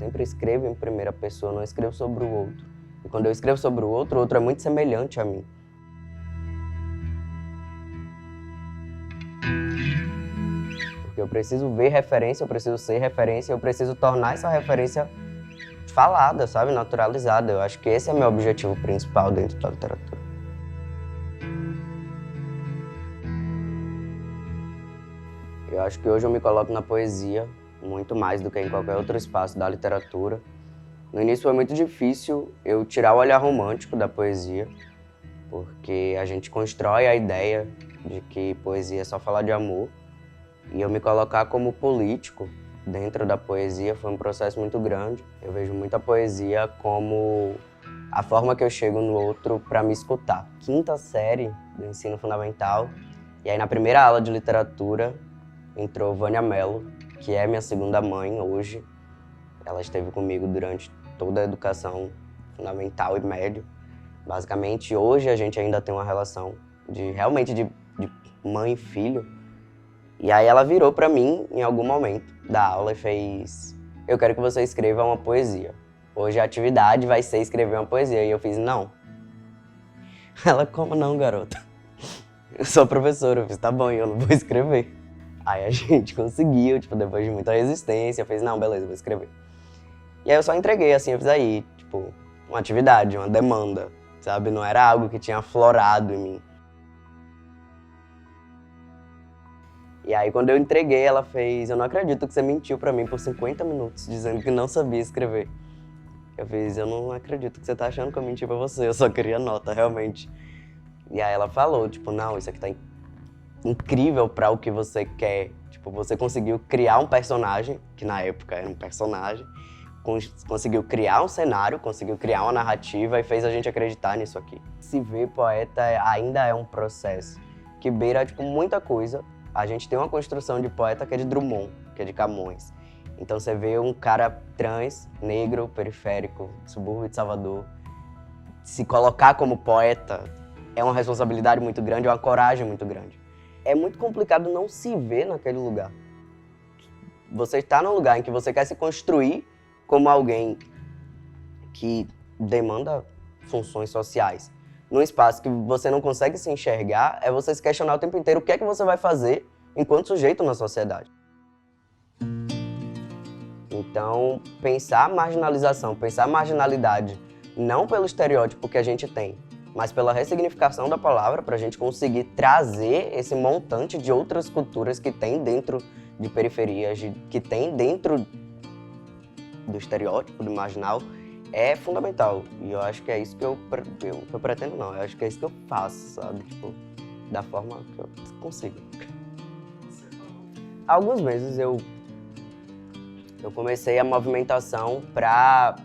sempre escrevo em primeira pessoa, não escrevo sobre o outro. E quando eu escrevo sobre o outro é muito semelhante a mim. Porque eu preciso ver referência, eu preciso ser referência, eu preciso tornar essa referência falada, sabe? Naturalizada. Eu acho que esse é meu objetivo principal dentro da literatura. Eu acho que hoje eu me coloco na poesia muito mais do que em qualquer outro espaço da literatura. No início foi muito difícil eu tirar o olhar romântico da poesia, porque a gente constrói a ideia de que poesia é só falar de amor. E eu me colocar como político dentro da poesia foi um processo muito grande. Eu vejo muita poesia como a forma que eu chego no outro para me escutar. Quinta série do ensino fundamental, e aí na primeira aula de literatura entrou Vânia Mello, que é minha segunda mãe hoje. Ela esteve comigo durante toda a educação fundamental e médio. Basicamente, hoje a gente ainda tem uma relação realmente de mãe e filho. E aí ela virou pra mim, em algum momento da aula, e fez: eu quero que você escreva uma poesia. Hoje a atividade vai ser escrever uma poesia. E eu fiz: não. Ela: como não, garota? Eu sou professora. Eu fiz: tá bom, eu não vou escrever. Aí a gente conseguiu, depois de muita resistência, fez: não, beleza, eu vou escrever. E aí eu só entreguei, assim, eu fiz aí, uma atividade, uma demanda, sabe? Não era algo que tinha aflorado em mim. E aí quando eu entreguei, ela fez: eu não acredito que você mentiu pra mim por 50 minutos, dizendo que não sabia escrever. Eu fiz: eu não acredito que você tá achando que eu menti pra você, eu só queria nota, realmente. E aí ela falou, não, isso aqui tá incrível pra o que você quer. Você conseguiu criar um personagem, que na época era um personagem, conseguiu criar um cenário, conseguiu criar uma narrativa e fez a gente acreditar nisso aqui. Se ver poeta ainda é um processo que beira, muita coisa. A gente tem uma construção de poeta que é de Drummond, que é de Camões. Então você vê um cara trans, negro, periférico, subúrbio de Salvador, se colocar como poeta é uma responsabilidade muito grande, é uma coragem muito grande. É muito complicado não se ver naquele lugar. Você está num lugar em que você quer se construir como alguém que demanda funções sociais. Num espaço que você não consegue se enxergar, é você se questionar o tempo inteiro o que é que você vai fazer enquanto sujeito na sociedade. Então, pensar marginalização, pensar marginalidade, não pelo estereótipo que a gente tem, mas pela ressignificação da palavra, para a gente conseguir trazer esse montante de outras culturas que tem dentro de periferias, que tem dentro do estereótipo, do marginal, é fundamental. E eu acho que é isso que eu pretendo, não. Eu acho que é isso que eu faço, sabe? Da forma que eu consigo. Há alguns meses eu comecei a movimentação para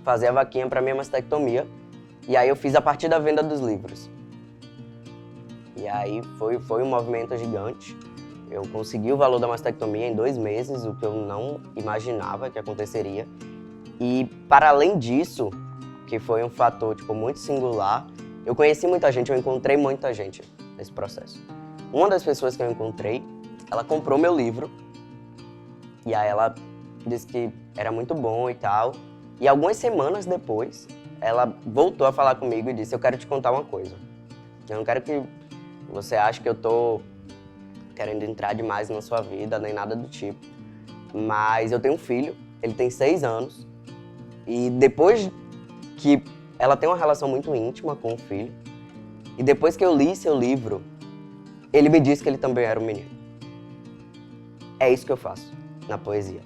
fazer a vaquinha para minha mastectomia. E aí eu fiz a partir da venda dos livros. E aí foi um movimento gigante. Eu consegui o valor da mastectomia em 2 meses, o que eu não imaginava que aconteceria. E para além disso, que foi um fator muito singular, eu conheci muita gente, eu encontrei muita gente nesse processo. Uma das pessoas que eu encontrei, ela comprou meu livro. E aí ela disse que era muito bom e tal. E algumas semanas depois, ela voltou a falar comigo e disse: eu quero te contar uma coisa. Eu não quero que você ache que eu tô querendo entrar demais na sua vida, nem nada do tipo. Mas eu tenho um filho, ele tem 6 anos. E depois que ela tem uma relação muito íntima com o filho, e depois que eu li seu livro, ele me disse que ele também era um menino. É isso que eu faço na poesia.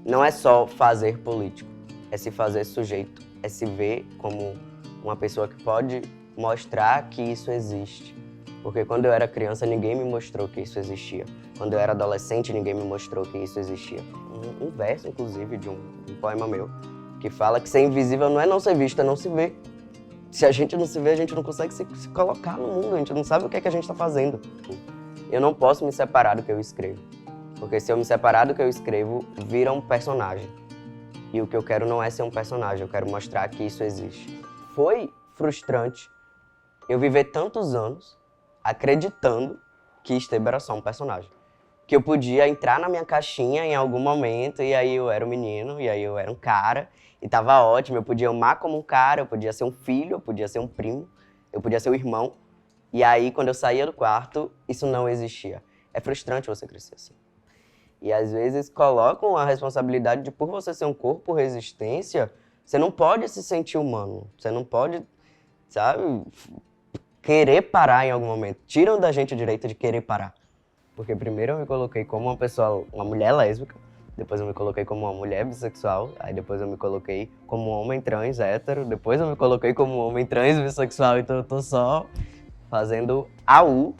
Não é só fazer político, é se fazer sujeito, é se ver como uma pessoa que pode mostrar que isso existe. Porque quando eu era criança, ninguém me mostrou que isso existia. Quando eu era adolescente, ninguém me mostrou que isso existia. Um verso, inclusive, de um poema meu, que fala que ser invisível não é não ser visto, é não se ver. Se a gente não se vê, a gente não consegue se colocar no mundo, a gente não sabe o que é que a gente está fazendo. Eu não posso me separar do que eu escrevo. Porque se eu me separar do que eu escrevo, vira um personagem. E o que eu quero não é ser um personagem, eu quero mostrar que isso existe. Foi frustrante eu viver tantos anos acreditando que Esteban era só um personagem. que eu podia entrar na minha caixinha em algum momento, e aí eu era um menino, e aí eu era um cara, e tava ótimo, eu podia amar como um cara, eu podia ser um filho, eu podia ser um primo, eu podia ser um irmão. E aí, quando eu saía do quarto, isso não existia. É frustrante você crescer assim. E às vezes colocam a responsabilidade de, por você ser um corpo resistência, você não pode se sentir humano, você não pode, sabe, querer parar em algum momento. Tiram da gente o direito de querer parar. Porque primeiro eu me coloquei como uma pessoa, uma mulher lésbica, depois eu me coloquei como uma mulher bissexual, aí depois eu me coloquei como um homem trans hétero, depois eu me coloquei como um homem trans bissexual, então eu tô só fazendo AU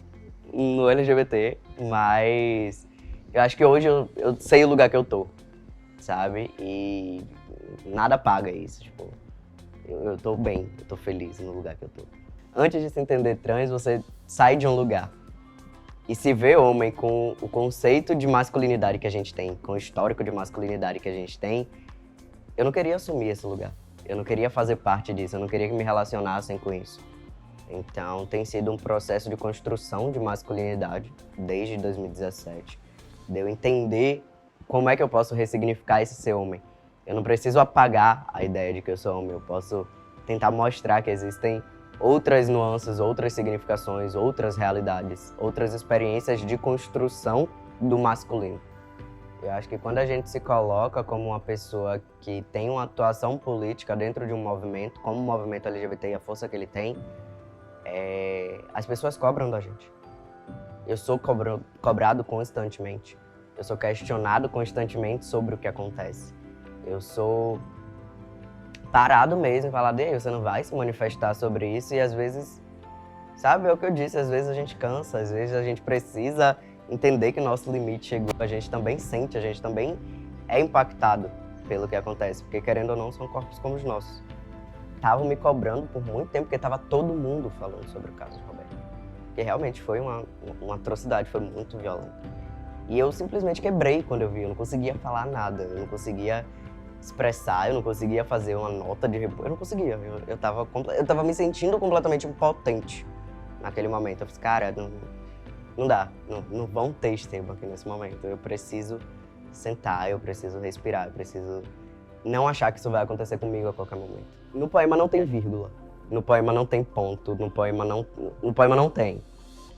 no LGBT, mas eu acho que hoje eu sei o lugar que eu tô, sabe? E nada paga isso, tipo, eu tô bem, eu tô feliz no lugar que eu tô. Antes de se entender trans, você sai de um lugar e se vê homem com o conceito de masculinidade que a gente tem, com o histórico de masculinidade que a gente tem, eu não queria assumir esse lugar. Eu não queria fazer parte disso, eu não queria que me relacionassem com isso. Então, tem sido um processo de construção de masculinidade desde 2017. De eu entender como é que eu posso ressignificar esse ser homem. Eu não preciso apagar a ideia de que eu sou homem, eu posso tentar mostrar que existem outras nuances, outras significações, outras realidades, outras experiências de construção do masculino. Eu acho que quando a gente se coloca como uma pessoa que tem uma atuação política dentro de um movimento, como o movimento LGBT e a força que ele tem, as pessoas cobram da gente. Eu sou cobrado constantemente. Eu sou questionado constantemente sobre o que acontece. Eu sou parado mesmo, falar, você não vai se manifestar sobre isso, e às vezes, sabe, é o que eu disse, às vezes a gente cansa, às vezes a gente precisa entender que o nosso limite chegou, a gente também sente, a gente também é impactado pelo que acontece, porque querendo ou não, são corpos como os nossos. Estavam me cobrando por muito tempo, porque estava todo mundo falando sobre o caso de Roberto, que realmente foi uma atrocidade, foi muito violento. E eu simplesmente quebrei quando eu vi, eu não conseguia falar nada, eu não conseguia expressar, eu não conseguia fazer uma nota de repúdio, eu não conseguia, eu tava me sentindo completamente impotente naquele momento. Eu falei, cara, não dá, não vão ter Esteban aqui nesse momento, eu preciso sentar, eu preciso respirar, eu preciso não achar que isso vai acontecer comigo a qualquer momento. No poema não tem vírgula, no poema não tem ponto, no poema não tem.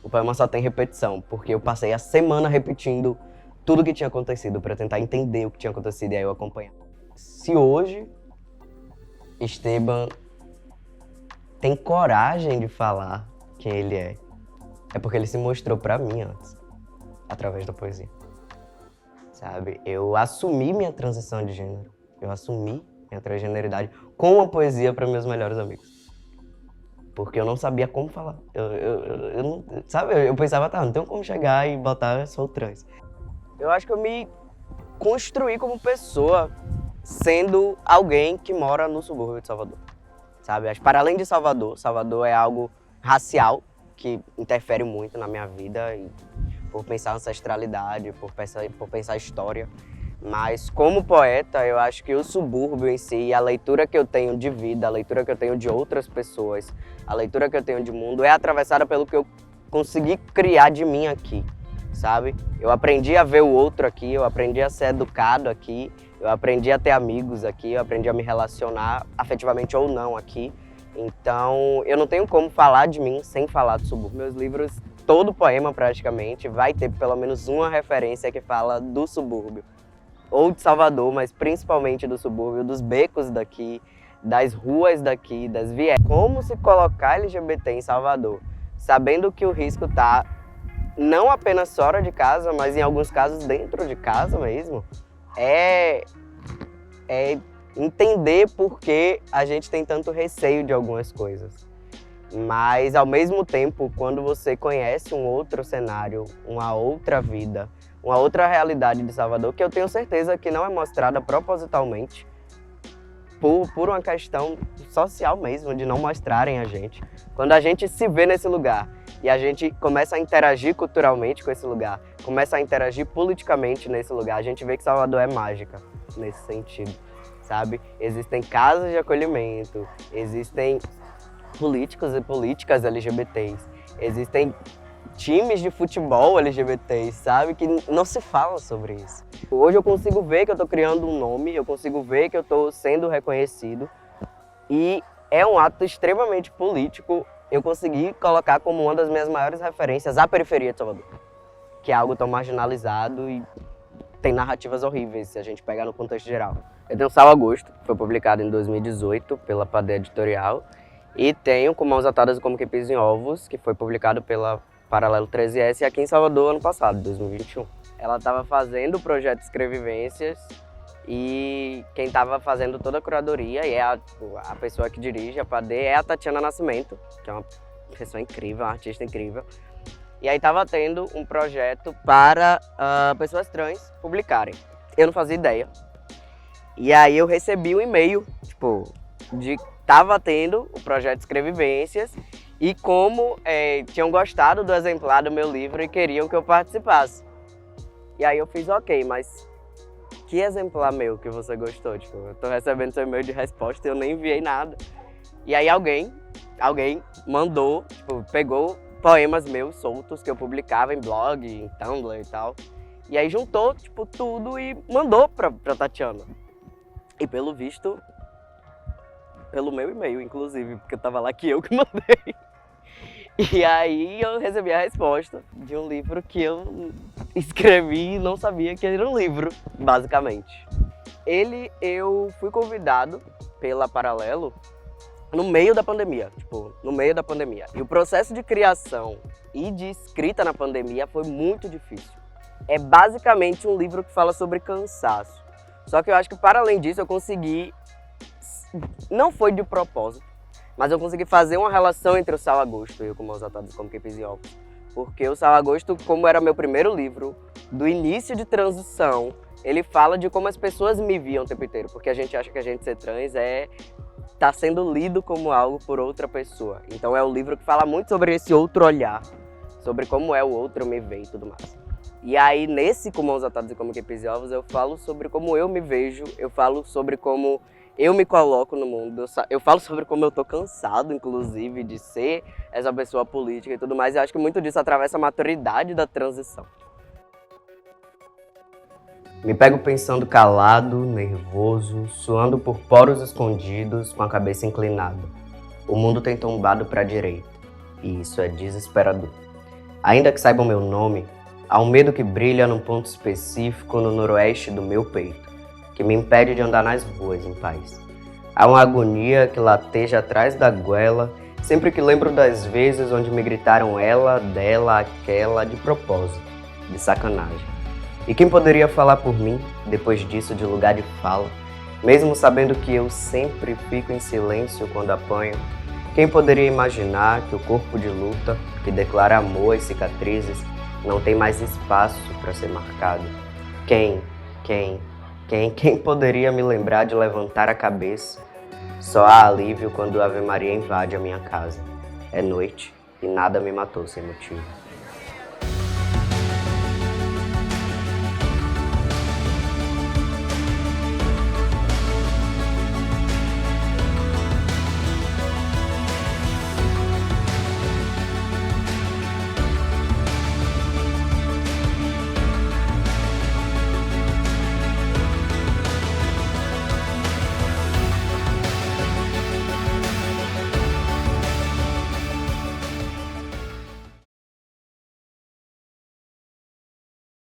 O poema só tem repetição, porque eu passei a semana repetindo tudo que tinha acontecido para tentar entender o que tinha acontecido e aí eu acompanhar. Se hoje Esteban tem coragem de falar quem ele é porque ele se mostrou para mim antes, através da poesia. Sabe? Eu assumi minha transição de gênero, eu assumi minha transgeneridade com a poesia para meus melhores amigos. Porque eu não sabia como falar. Eu não, sabe? Eu pensava, não tenho como chegar e botar sou trans. Eu acho que eu me construí como pessoa sendo alguém que mora no subúrbio de Salvador. Sabe? Acho que para além de Salvador, Salvador é algo racial que interfere muito na minha vida, e por pensar ancestralidade, por pensar história. Mas como poeta, eu acho que o subúrbio em si, a leitura que eu tenho de vida, a leitura que eu tenho de outras pessoas, a leitura que eu tenho de mundo é atravessada pelo que eu consegui criar de mim aqui, sabe? Eu aprendi a ver o outro aqui, eu aprendi a ser educado aqui, eu aprendi a ter amigos aqui, eu aprendi a me relacionar afetivamente ou não aqui. Então, eu não tenho como falar de mim sem falar do subúrbio. Meus livros, todo poema praticamente, vai ter pelo menos uma referência que fala do subúrbio. Ou de Salvador, mas principalmente do subúrbio, dos becos daqui, das ruas daqui, das vielas. Como se colocar LGBT em Salvador, sabendo que o risco tá não apenas fora de casa, mas em alguns casos dentro de casa mesmo, é entender por que a gente tem tanto receio de algumas coisas. Mas, ao mesmo tempo, quando você conhece um outro cenário, uma outra vida, uma outra realidade de Salvador, que eu tenho certeza que não é mostrada propositalmente, por uma questão social mesmo, de não mostrarem a gente. Quando a gente se vê nesse lugar e a gente começa a interagir culturalmente com esse lugar, começa a interagir politicamente nesse lugar, a gente vê que Salvador é mágica nesse sentido, sabe? Existem casas de acolhimento, existem políticos e políticas LGBTs, existem times de futebol LGBTs, sabe? Que não se fala sobre isso. Hoje eu consigo ver que eu tô criando um nome, eu consigo ver que eu tô sendo reconhecido e é um ato extremamente político eu conseguir colocar como uma das minhas maiores referências a periferia de Salvador, que é algo tão marginalizado e tem narrativas horríveis se a gente pegar no contexto geral. Eu tenho Sal Agosto, que foi publicado em 2018 pela Padê Editorial, e tenho Com Mãos Atadas e Como Quem Pisa em Ovos, que foi publicado pela Paralelo 13S aqui em Salvador ano passado, 2021. Ela estava fazendo o projeto Escrevivências e quem estava fazendo toda a curadoria e é a pessoa que dirige a Padê é a Tatiana Nascimento, que é uma pessoa incrível, uma artista incrível. E aí estava tendo um projeto para pessoas trans publicarem. Eu não fazia ideia. E aí eu recebi um e-mail, de tava tendo o projeto Escrevivências e como tinham gostado do exemplar do meu livro e queriam que eu participasse. E aí eu fiz, ok, mas que exemplar meu que você gostou? Eu tô recebendo seu e-mail de resposta e eu nem enviei nada. E aí alguém mandou, pegou poemas meus soltos que eu publicava em blog, em Tumblr e tal. E aí juntou, tudo e mandou pra Tatiana. E pelo visto, pelo meu e-mail, inclusive, porque eu tava lá que eu que mandei. E aí eu recebi a resposta de um livro que eu escrevi e não sabia que era um livro, basicamente. Eu fui convidado pela Paralelo no meio da pandemia, E o processo de criação e de escrita na pandemia foi muito difícil. É basicamente um livro que fala sobre cansaço. Só que eu acho que para além disso eu consegui, não foi de propósito, mas eu consegui fazer uma relação entre o Sal Agosto e o Com Mãos Atadas Como Quem Pisa em Ovos. Porque o Sal Agosto, como era meu primeiro livro, do início de transição, ele fala de como as pessoas me viam o tempo inteiro. Porque a gente acha que a gente ser trans tá sendo lido como algo por outra pessoa. Então é um livro que fala muito sobre esse outro olhar, sobre como é o outro me ver e tudo mais. E aí nesse Com Mãos Atadas e Como Quem Pisa em Ovos eu falo sobre como eu me vejo, eu falo sobre como eu me coloco no mundo, eu falo sobre como eu tô cansado, inclusive, de ser essa pessoa política e tudo mais. E acho que muito disso atravessa a maturidade da transição. Me pego pensando calado, nervoso, suando por poros escondidos, com a cabeça inclinada. O mundo tem tombado para a direita, e isso é desesperador. Ainda que saibam meu nome, há um medo que brilha num ponto específico no noroeste do meu peito, que me impede de andar nas ruas em paz. Há uma agonia que lateja atrás da goela, sempre que lembro das vezes onde me gritaram ela, dela, aquela, de propósito, de sacanagem. E quem poderia falar por mim, depois disso, de lugar de fala, mesmo sabendo que eu sempre fico em silêncio quando apanho? Quem poderia imaginar que o corpo de luta, que declara amor às cicatrizes, não tem mais espaço para ser marcado? Quem poderia me lembrar de levantar a cabeça? Só há alívio quando a Ave Maria invade a minha casa. É noite e nada me matou sem motivo.